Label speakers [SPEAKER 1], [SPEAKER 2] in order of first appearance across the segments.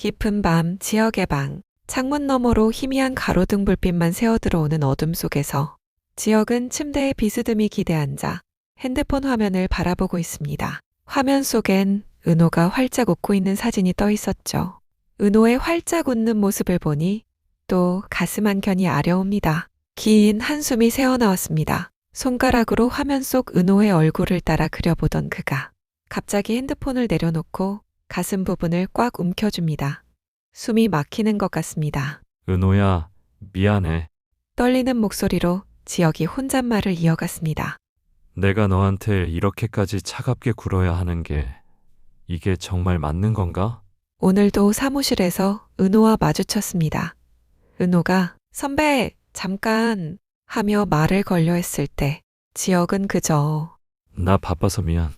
[SPEAKER 1] 깊은 밤 지역의 방, 창문 너머로 희미한 가로등 불빛만 새어 들어오는 어둠 속에서 지역은 침대에 비스듬히 기대 앉아 핸드폰 화면을 바라보고 있습니다. 화면 속엔 은호가 활짝 웃고 있는 사진이 떠 있었죠. 은호의 활짝 웃는 모습을 보니 또 가슴 한켠이 아려옵니다. 긴 한숨이 새어나왔습니다. 손가락으로 화면 속 은호의 얼굴을 따라 그려보던 그가 갑자기 핸드폰을 내려놓고 가슴 부분을 꽉 움켜줍니다. 숨이 막히는 것 같습니다.
[SPEAKER 2] 은호야, 미안해.
[SPEAKER 1] 떨리는 목소리로 지역이 혼잣말을 이어갔습니다.
[SPEAKER 2] 내가 너한테 이렇게까지 차갑게 굴어야 하는 게 이게 정말 맞는 건가?
[SPEAKER 1] 오늘도 사무실에서 은호와 마주쳤습니다. 은호가 선배, 잠깐 하며 말을 걸려 했을 때 지역은 그저
[SPEAKER 2] 나 바빠서 미안.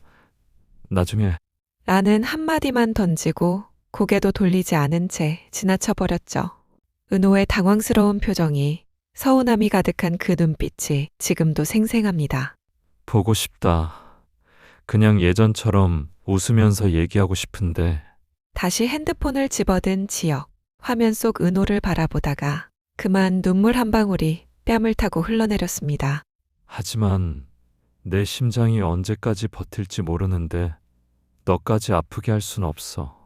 [SPEAKER 2] 나중에.
[SPEAKER 1] 라는 한마디만 던지고 고개도 돌리지 않은 채 지나쳐버렸죠. 은호의 당황스러운 표정이 서운함이 가득한 그 눈빛이 지금도 생생합니다.
[SPEAKER 2] 보고 싶다. 그냥 예전처럼 웃으면서 얘기하고 싶은데
[SPEAKER 1] 다시 핸드폰을 집어든 지역, 화면 속 은호를 바라보다가 그만 눈물 한 방울이 뺨을 타고 흘러내렸습니다.
[SPEAKER 2] 하지만 내 심장이 언제까지 버틸지 모르는데 너까지 아프게 할 순 없어.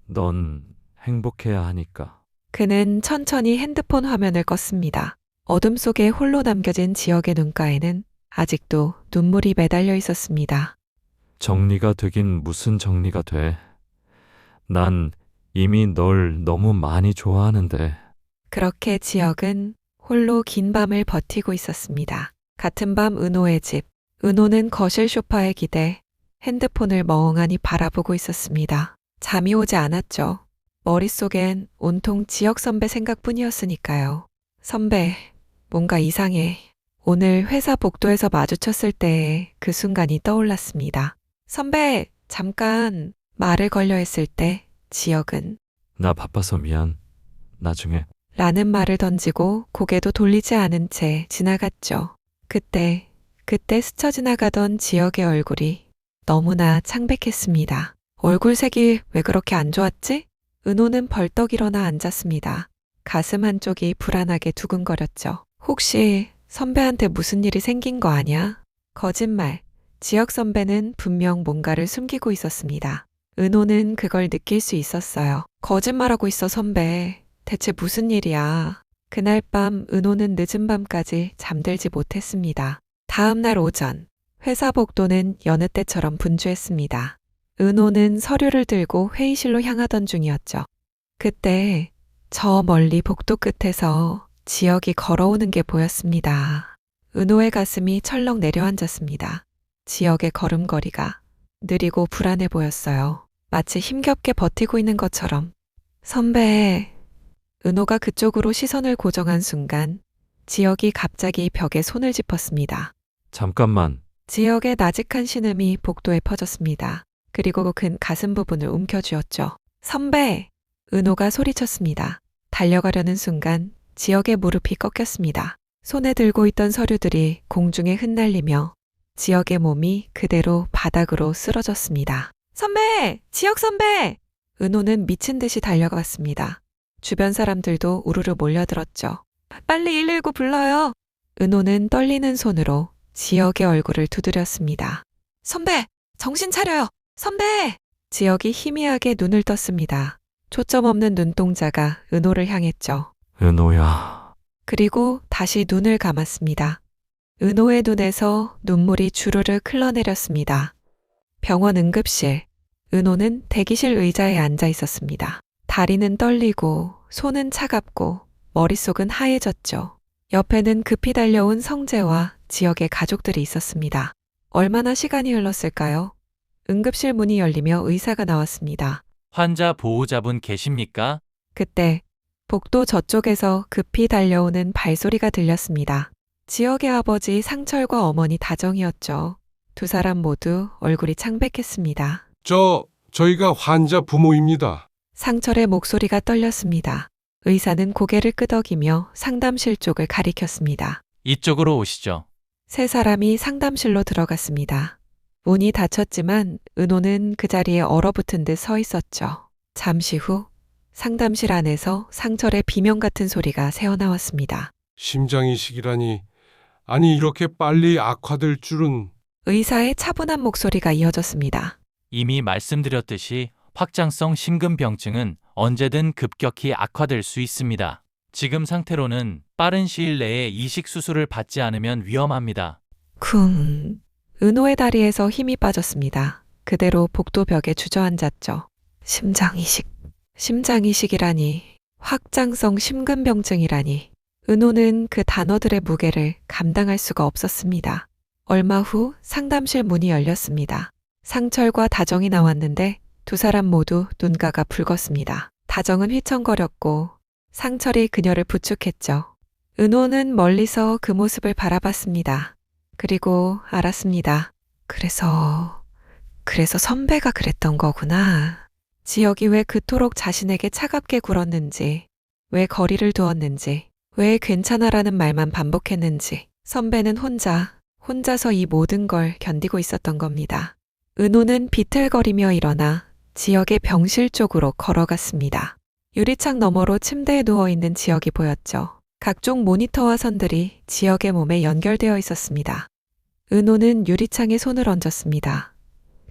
[SPEAKER 2] 넌 행복해야 하니까.
[SPEAKER 1] 그는 천천히 핸드폰 화면을 껐습니다. 어둠 속에 홀로 남겨진 지역의 눈가에는 아직도 눈물이 매달려 있었습니다.
[SPEAKER 2] 정리가 되긴 무슨 정리가 돼. 난 이미 널 너무 많이 좋아하는데.
[SPEAKER 1] 그렇게 지역은 홀로 긴 밤을 버티고 있었습니다. 같은 밤 은호의 집. 은호는 거실 소파에 기대 핸드폰을 멍하니 바라보고 있었습니다. 잠이 오지 않았죠. 머릿속엔 온통 지역 선배 생각뿐이었으니까요. 선배, 뭔가 이상해. 오늘 회사 복도에서 마주쳤을 때의 그 순간이 떠올랐습니다. 선배, 잠깐 말을 걸려 했을 때 지역은
[SPEAKER 2] 나 바빠서 미안. 나중에.
[SPEAKER 1] 라는 말을 던지고 고개도 돌리지 않은 채 지나갔죠. 그때 스쳐 지나가던 지역의 얼굴이 너무나 창백했습니다. 얼굴색이 왜 그렇게 안 좋았지? 은호는 벌떡 일어나 앉았습니다. 가슴 한쪽이 불안하게 두근거렸죠. 혹시 선배한테 무슨 일이 생긴 거 아냐? 거짓말. 지역 선배는 분명 뭔가를 숨기고 있었습니다. 은호는 그걸 느낄 수 있었어요. 거짓말하고 있어, 선배. 대체 무슨 일이야? 그날 밤 은호는 늦은 밤까지 잠들지 못했습니다. 다음 날 오전, 회사 복도는 여느 때처럼 분주했습니다. 은호는 서류를 들고 회의실로 향하던 중이었죠. 그때 저 멀리 복도 끝에서 지역이 걸어오는 게 보였습니다. 은호의 가슴이 철렁 내려앉았습니다. 지역의 걸음걸이가 느리고 불안해 보였어요. 마치 힘겹게 버티고 있는 것처럼. 선배, 은호가 그쪽으로 시선을 고정한 순간 지역이 갑자기 벽에 손을 짚었습니다.
[SPEAKER 2] 잠깐만.
[SPEAKER 1] 지역의 나직한 신음이 복도에 퍼졌습니다. 그리고 그 가슴 부분을 움켜쥐었죠. 선배! 은호가 소리쳤습니다. 달려가려는 순간 지역의 무릎이 꺾였습니다. 손에 들고 있던 서류들이 공중에 흩날리며 지역의 몸이 그대로 바닥으로 쓰러졌습니다. 선배! 지역 선배! 은호는 미친 듯이 달려갔습니다. 주변 사람들도 우르르 몰려들었죠. 빨리 119 불러요. 은호는 떨리는 손으로 지역의 얼굴을 두드렸습니다. 선배! 정신 차려요! 선배! 지역이 희미하게 눈을 떴습니다. 초점 없는 눈동자가 은호를 향했죠.
[SPEAKER 2] 은호야.
[SPEAKER 1] 그리고 다시 눈을 감았습니다. 은호의 눈에서 눈물이 주르륵 흘러내렸습니다. 병원 응급실. 은호는 대기실 의자에 앉아 있었습니다. 다리는 떨리고 손은 차갑고 머릿속은 하얘졌죠. 옆에는 급히 달려온 성재와 지역의 가족들이 있었습니다. 얼마나 시간이 흘렀을까요? 응급실 문이 열리며 의사가 나왔습니다.
[SPEAKER 3] 환자 보호자분 계십니까?
[SPEAKER 1] 그때 복도 저쪽에서 급히 달려오는 발소리가 들렸습니다. 지역의 아버지 상철과 어머니 다정이었죠. 두 사람 모두 얼굴이 창백했습니다.
[SPEAKER 4] 저희가 환자 부모입니다.
[SPEAKER 1] 상철의 목소리가 떨렸습니다. 의사는 고개를 끄덕이며 상담실 쪽을 가리켰습니다.
[SPEAKER 3] 이쪽으로 오시죠.
[SPEAKER 1] 세 사람이 상담실로 들어갔습니다. 문이 닫혔지만 은호는 그 자리에 얼어붙은 듯 서 있었죠. 잠시 후 상담실 안에서 상철의 비명 같은 소리가 새어나왔습니다.
[SPEAKER 4] 심장 이식이라니. 아니 이렇게 빨리 악화될 줄은.
[SPEAKER 1] 의사의 차분한 목소리가 이어졌습니다.
[SPEAKER 3] 이미 말씀드렸듯이 확장성 심근병증은 언제든 급격히 악화될 수 있습니다. 지금 상태로는 빠른 시일 내에 이식 수술을 받지 않으면 위험합니다.
[SPEAKER 1] 쿵. 은호의 다리에서 힘이 빠졌습니다. 그대로 복도벽에 주저앉았죠. 심장이식. 심장이식이라니. 확장성 심근병증이라니. 은호는 그 단어들의 무게를 감당할 수가 없었습니다. 얼마 후 상담실 문이 열렸습니다. 상철과 다정이 나왔는데 두 사람 모두 눈가가 붉었습니다. 다정은 휘청거렸고 상철이 그녀를 부축했죠. 은호는 멀리서 그 모습을 바라봤습니다. 그리고 알았습니다. 그래서 선배가 그랬던 거구나. 지혁이 왜 그토록 자신에게 차갑게 굴었는지, 왜 거리를 두었는지, 왜 괜찮아라는 말만 반복했는지, 선배는 혼자서 이 모든 걸 견디고 있었던 겁니다. 은호는 비틀거리며 일어나 지혁의 병실 쪽으로 걸어갔습니다. 유리창 너머로 침대에 누워있는 지혁이 보였죠. 각종 모니터와 선들이 지혁의 몸에 연결되어 있었습니다. 은호는 유리창에 손을 얹었습니다.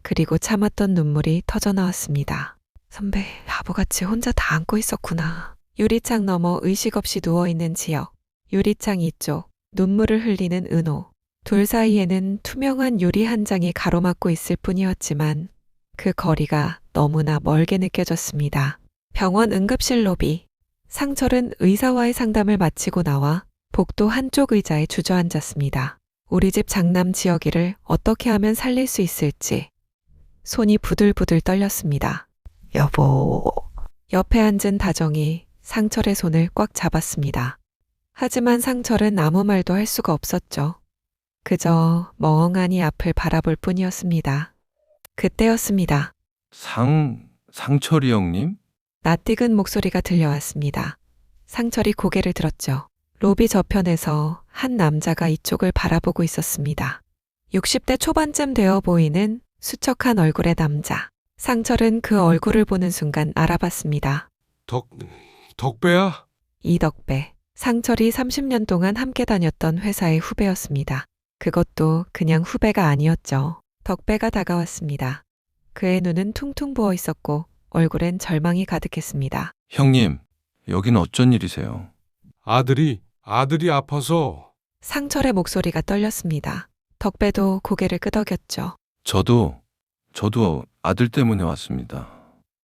[SPEAKER 1] 그리고 참았던 눈물이 터져나왔습니다. 선배, 바보같이 혼자 다 안고 있었구나. 유리창 너머 의식 없이 누워있는 지혁, 유리창 이쪽, 눈물을 흘리는 은호. 둘 사이에는 투명한 유리 한 장이 가로막고 있을 뿐이었지만 그 거리가 너무나 멀게 느껴졌습니다. 병원 응급실 로비. 상철은 의사와의 상담을 마치고 나와 복도 한쪽 의자에 주저앉았습니다. 우리 집 장남 지혁이를 어떻게 하면 살릴 수 있을지 손이 부들부들 떨렸습니다. 여보. 옆에 앉은 다정이 상철의 손을 꽉 잡았습니다. 하지만 상철은 아무 말도 할 수가 없었죠. 그저 멍하니 앞을 바라볼 뿐이었습니다. 그때였습니다.
[SPEAKER 5] 상철이 형님?
[SPEAKER 1] 낯익은 목소리가 들려왔습니다. 상철이 고개를 들었죠. 로비 저편에서 한 남자가 이쪽을 바라보고 있었습니다. 60대 초반쯤 되어 보이는 수척한 얼굴의 남자. 상철은 그 얼굴을 보는 순간 알아봤습니다.
[SPEAKER 4] 덕배야?
[SPEAKER 1] 이덕배. 상철이 30년 동안 함께 다녔던 회사의 후배였습니다. 그것도 그냥 후배가 아니었죠. 덕배가 다가왔습니다. 그의 눈은 퉁퉁 부어 있었고 얼굴엔 절망이 가득했습니다.
[SPEAKER 5] 형님, 여긴 어쩐 일이세요?
[SPEAKER 4] 아들이 아파서.
[SPEAKER 1] 상철의 목소리가 떨렸습니다. 덕배도 고개를 끄덕였죠.
[SPEAKER 5] 저도 아들 때문에 왔습니다.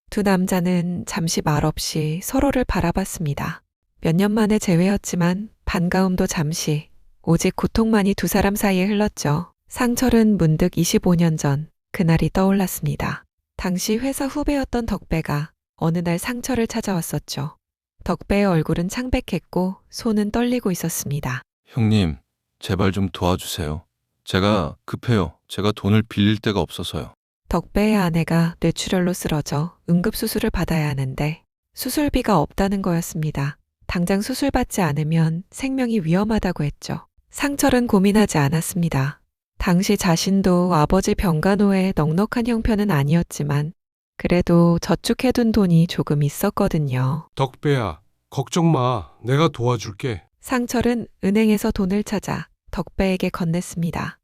[SPEAKER 1] 두 남자는 잠시 말없이 서로를 바라봤습니다. 몇 년 만에 재회였지만 반가움도 잠시, 오직 고통만이 두 사람 사이에 흘렀죠. 상철은 문득 25년 전 그날이 떠올랐습니다. 당시 회사 후배였던 덕배가 어느 날 상철을 찾아왔었죠. 덕배의 얼굴은 창백했고 손은 떨리고 있었습니다.
[SPEAKER 5] 형님, 제발 좀 도와주세요. 제가 급해요. 제가 돈을 빌릴 데가 없어서요.
[SPEAKER 1] 덕배의 아내가 뇌출혈로 쓰러져 응급수술을 받아야 하는데 수술비가 없다는 거였습니다. 당장 수술받지 않으면 생명이 위험하다고 했죠. 상철은 고민하지 않았습니다. 당시 자신도 아버지 병간호의 넉넉한 형편은 아니었지만 그래도 저축해둔 돈이 조금 있었거든요.
[SPEAKER 4] 덕배야, 걱정 마. 내가 도와줄게.
[SPEAKER 1] 상철은 은행에서 돈을 찾아 덕배에게 건넸습니다.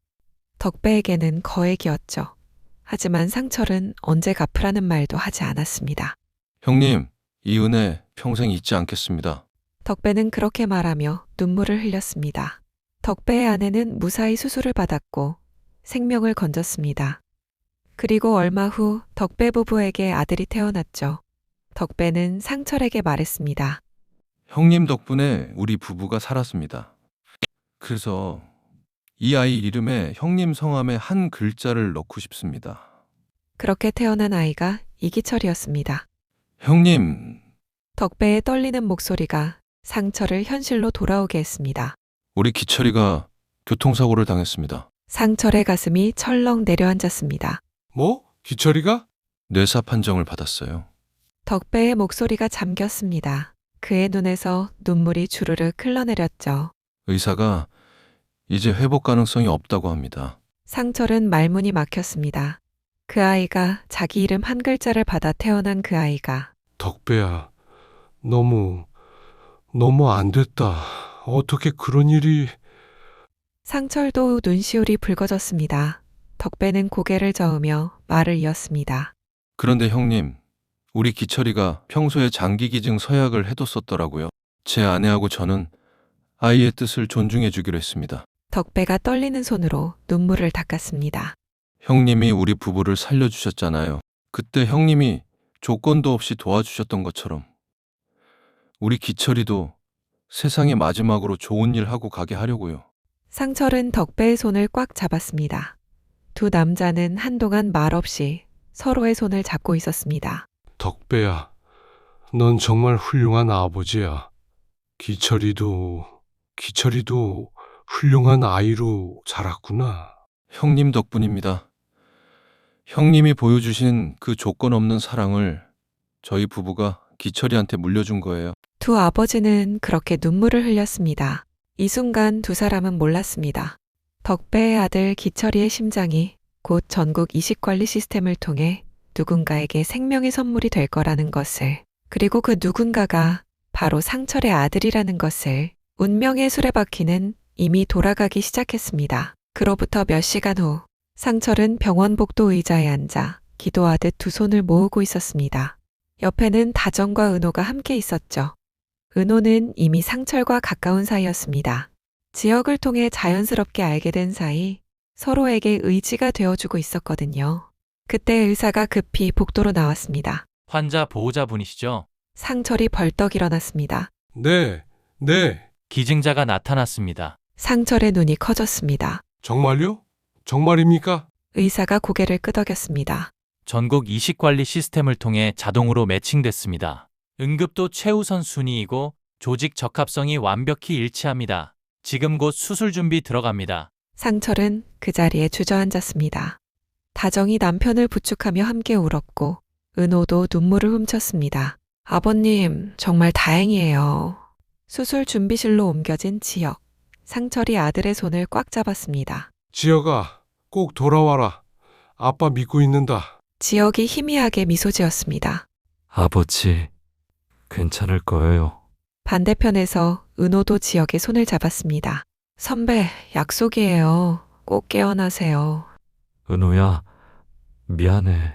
[SPEAKER 1] 덕배에게는 거액이었죠. 하지만 상철은 언제 갚으라는 말도 하지 않았습니다.
[SPEAKER 5] 형님, 이 은혜 평생 잊지 않겠습니다.
[SPEAKER 1] 덕배는 그렇게 말하며 눈물을 흘렸습니다. 덕배의 아내는 무사히 수술을 받았고 생명을 건졌습니다. 그리고 얼마 후 덕배 부부에게 아들이 태어났죠. 덕배는 상철에게 말했습니다.
[SPEAKER 5] 형님 덕분에 우리 부부가 살았습니다. 그래서 이 아이 이름에 형님 성함에 한 글자를 넣고 싶습니다.
[SPEAKER 1] 그렇게 태어난 아이가 이기철이었습니다.
[SPEAKER 5] 형님,
[SPEAKER 1] 덕배의 떨리는 목소리가 상철을 현실로 돌아오게 했습니다.
[SPEAKER 5] 우리 기철이가 교통사고를 당했습니다.
[SPEAKER 1] 상철의 가슴이 철렁 내려앉았습니다.
[SPEAKER 4] 뭐? 기철이가?
[SPEAKER 5] 뇌사 판정을 받았어요.
[SPEAKER 1] 덕배의 목소리가 잠겼습니다. 그의 눈에서 눈물이 주르륵 흘러내렸죠.
[SPEAKER 5] 의사가 이제 회복 가능성이 없다고 합니다.
[SPEAKER 1] 상철은 말문이 막혔습니다. 그 아이가 자기 이름 한 글자를 받아 태어난 그 아이가
[SPEAKER 4] 덕배야, 너무 안 됐다. 어떻게 그런 일이...
[SPEAKER 1] 상철도 눈시울이 붉어졌습니다. 덕배는 고개를 저으며 말을 이었습니다.
[SPEAKER 5] 그런데 형님, 우리 기철이가 평소에 장기기증 서약을 해뒀었더라고요. 제 아내하고 저는 아이의 뜻을 존중해 주기로 했습니다.
[SPEAKER 1] 덕배가 떨리는 손으로 눈물을 닦았습니다.
[SPEAKER 5] 형님이 우리 부부를 살려주셨잖아요. 그때 형님이 조건도 없이 도와주셨던 것처럼 우리 기철이도 세상의 마지막으로 좋은 일 하고 가게 하려고요.
[SPEAKER 1] 상철은 덕배의 손을 꽉 잡았습니다. 두 남자는 한동안 말없이 서로의 손을 잡고 있었습니다.
[SPEAKER 4] 덕배야, 넌 정말 훌륭한 아버지야. 기철이도 훌륭한 아이로 자랐구나.
[SPEAKER 5] 형님 덕분입니다. 형님이 보여주신 그 조건 없는 사랑을 저희 부부가 기철이한테 물려준 거예요.
[SPEAKER 1] 두 아버지는 그렇게 눈물을 흘렸습니다. 이 순간 두 사람은 몰랐습니다. 덕배의 아들 기철이의 심장이 곧 전국 이식관리 시스템을 통해 누군가에게 생명의 선물이 될 거라는 것을, 그리고 그 누군가가 바로 상철의 아들이라는 것을. 운명의 수레바퀴는 이미 돌아가기 시작했습니다. 그로부터 몇 시간 후 상철은 병원 복도 의자에 앉아 기도하듯 두 손을 모으고 있었습니다. 옆에는 다정과 은호가 함께 있었죠. 은호는 이미 상철과 가까운 사이였습니다. 지역을 통해 자연스럽게 알게 된 사이 서로에게 의지가 되어주고 있었거든요. 그때 의사가 급히 복도로 나왔습니다.
[SPEAKER 3] 환자 보호자분이시죠?
[SPEAKER 1] 상철이 벌떡 일어났습니다.
[SPEAKER 4] 네.
[SPEAKER 3] 기증자가 나타났습니다.
[SPEAKER 1] 상철의 눈이 커졌습니다.
[SPEAKER 4] 정말요? 정말입니까?
[SPEAKER 1] 의사가 고개를 끄덕였습니다.
[SPEAKER 3] 전국 이식관리 시스템을 통해 자동으로 매칭됐습니다. 응급도 최우선 순위이고 조직 적합성이 완벽히 일치합니다. 지금 곧 수술 준비 들어갑니다.
[SPEAKER 1] 상철은 그 자리에 주저앉았습니다. 다정이 남편을 부축하며 함께 울었고 은호도 눈물을 훔쳤습니다. 아버님, 정말 다행이에요. 수술 준비실로 옮겨진 지역. 상철이 아들의 손을 꽉 잡았습니다.
[SPEAKER 4] 지혁아, 꼭 돌아와라. 아빠 믿고 있는다.
[SPEAKER 1] 지역이 희미하게 미소 지었습니다.
[SPEAKER 2] 아버지, 괜찮을 거예요.
[SPEAKER 1] 반대편에서 은호도 지역의 손을 잡았습니다. 선배, 약속이에요. 꼭 깨어나세요.
[SPEAKER 2] 은호야, 미안해.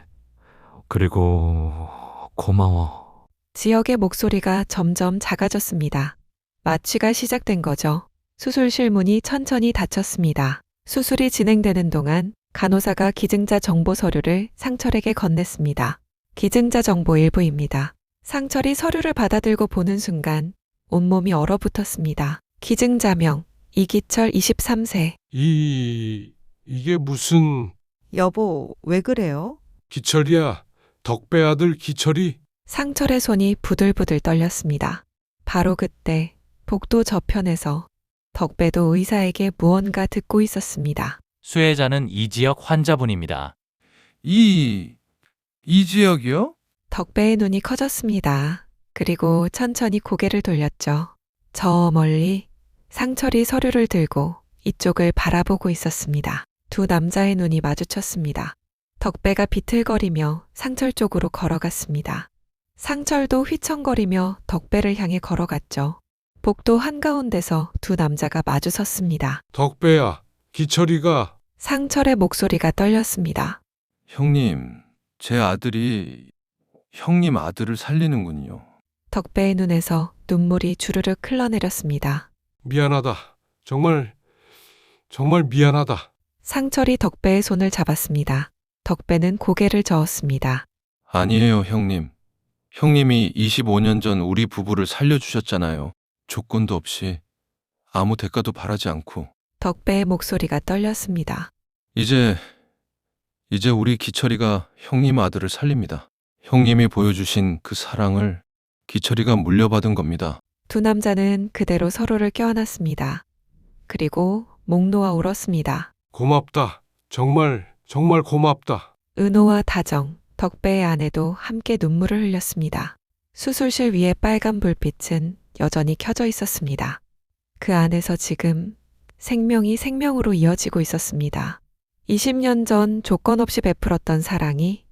[SPEAKER 2] 그리고 고마워.
[SPEAKER 1] 지역의 목소리가 점점 작아졌습니다. 마취가 시작된 거죠. 수술실 문이 천천히 닫혔습니다. 수술이 진행되는 동안 간호사가 기증자 정보 서류를 상철에게 건넸습니다. 기증자 정보 일부입니다. 상철이 서류를 받아들고 보는 순간 온몸이 얼어붙었습니다. 기증자명 이기철 23세.
[SPEAKER 4] 이게 무슨...
[SPEAKER 6] 여보, 왜 그래요?
[SPEAKER 4] 기철이야. 덕배 아들 기철이.
[SPEAKER 1] 상철의 손이 부들부들 떨렸습니다. 바로 그때 복도 저편에서 덕배도 의사에게 무언가 듣고 있었습니다.
[SPEAKER 3] 수혜자는 이 지역 환자분입니다.
[SPEAKER 5] 이 지역이요?
[SPEAKER 1] 덕배의 눈이 커졌습니다. 그리고 천천히 고개를 돌렸죠. 저 멀리 상철이 서류를 들고 이쪽을 바라보고 있었습니다. 두 남자의 눈이 마주쳤습니다. 덕배가 비틀거리며 상철 쪽으로 걸어갔습니다. 상철도 휘청거리며 덕배를 향해 걸어갔죠. 복도 한가운데서 두 남자가 마주 섰습니다.
[SPEAKER 4] 덕배야, 기철이가...
[SPEAKER 1] 상철의 목소리가 떨렸습니다.
[SPEAKER 5] 형님, 제 아들이 형님 아들을 살리는군요.
[SPEAKER 1] 덕배의 눈에서 눈물이 주르륵 흘러내렸습니다.
[SPEAKER 4] 미안하다. 정말 미안하다.
[SPEAKER 1] 상철이 덕배의 손을 잡았습니다. 덕배는 고개를 저었습니다.
[SPEAKER 5] 아니에요, 형님. 형님이 25년 전 우리 부부를 살려주셨잖아요. 조건도 없이 아무 대가도 바라지 않고.
[SPEAKER 1] 덕배의 목소리가 떨렸습니다.
[SPEAKER 5] 이제 우리 기철이가 형님 아들을 살립니다. 형님이 보여주신 그 사랑을 기철이가 물려받은 겁니다.
[SPEAKER 1] 두 남자는 그대로 서로를 껴안았습니다. 그리고 목 놓아 울었습니다.
[SPEAKER 4] 고맙다. 정말 고맙다.
[SPEAKER 1] 은호와 다정, 덕배의 아내도 함께 눈물을 흘렸습니다. 수술실 위에 빨간 불빛은 여전히 켜져 있었습니다. 그 안에서 지금 생명이 생명으로 이어지고 있었습니다. 20년 전 조건 없이 베풀었던 사랑이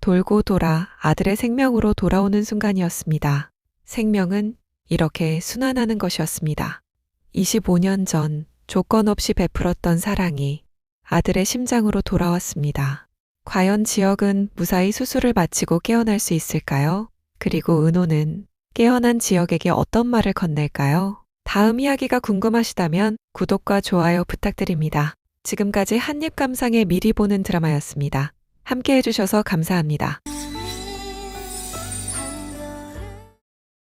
[SPEAKER 1] 돌고 돌아 아들의 생명으로 돌아오는 순간이었습니다. 생명은 이렇게 순환하는 것이었습니다. 25년 전 조건 없이 베풀었던 사랑이 아들의 심장으로 돌아왔습니다. 과연 지혁은 무사히 수술을 마치고 깨어날 수 있을까요? 그리고 은호는 깨어난 지혁에게 어떤 말을 건넬까요? 다음 이야기가 궁금하시다면 구독과 좋아요 부탁드립니다. 지금까지 한입감상의 미리 보는 드라마였습니다. 함께 해주셔서 감사합니다.